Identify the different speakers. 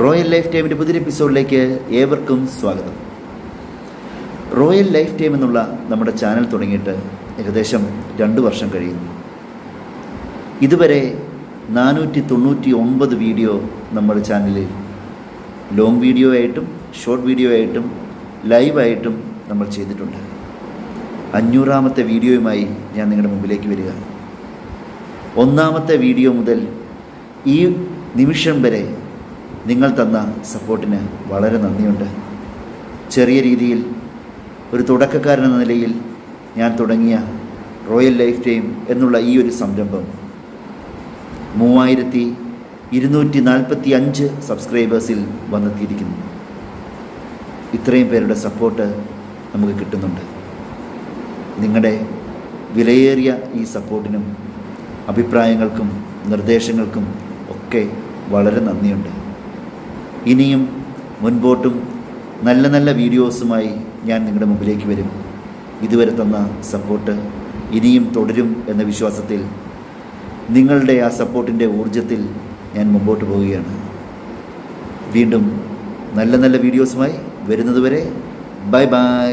Speaker 1: Royal life ടൈമിൻ്റെ പുതിയൊരു എപ്പിസോഡിലേക്ക് ഏവർക്കും സ്വാഗതം. റോയൽ ലൈഫ് ടൈം എന്നുള്ള നമ്മുടെ ചാനൽ തുടങ്ങിയിട്ട് ഏകദേശം 2 വർഷം കഴിയുന്നു. ഇതുവരെ 499 വീഡിയോ നമ്മുടെ ചാനലിൽ ലോങ് വീഡിയോ ആയിട്ടും ഷോർട്ട് വീഡിയോ ആയിട്ടും ലൈവായിട്ടും നമ്മൾ ചെയ്തിട്ടുണ്ട്. 500ാമത്തെ വീഡിയോയുമായി ഞാൻ നിങ്ങളുടെ മുമ്പിലേക്ക് വരിക. 1ാമത്തെ വീഡിയോ മുതൽ ഈ നിമിഷം വരെ നിങ്ങൾ തന്ന സപ്പോർട്ടിന് വളരെ നന്ദിയുണ്ട്. ചെറിയ രീതിയിൽ ഒരു തുടക്കക്കാരൻ എന്ന നിലയിൽ ഞാൻ തുടങ്ങിയ റോയൽ ലൈഫ് ടൈം എന്നുള്ള ഈ ഒരു സംരംഭം 3245 സബ്സ്ക്രൈബേഴ്സിൽ വന്നെത്തിയിരിക്കുന്നു. ഇത്രയും പേരുടെ സപ്പോർട്ട് നമുക്ക് കിട്ടുന്നുണ്ട്. നിങ്ങളുടെ വിലയേറിയ ഈ സപ്പോർട്ടിനും അഭിപ്രായങ്ങൾക്കും നിർദ്ദേശങ്ങൾക്കും ഒക്കെ വളരെ നന്ദിയുണ്ട്. ഇനിയും മുൻപോട്ടും നല്ല നല്ല വീഡിയോസുമായി ഞാൻ നിങ്ങളുടെ മുമ്പിലേക്ക് വരും. ഇതുവരെ തന്ന സപ്പോർട്ട് ഇനിയും തുടരും എന്ന വിശ്വാസത്തിൽ നിങ്ങളുടെ ആ സപ്പോർട്ടിൻ്റെ ഊർജ്ജത്തിൽ ഞാൻ മുമ്പോട്ട് പോവുകയാണ്. വീണ്ടും നല്ല നല്ല വീഡിയോസുമായി വരുന്നതുവരെ ബൈ ബൈ.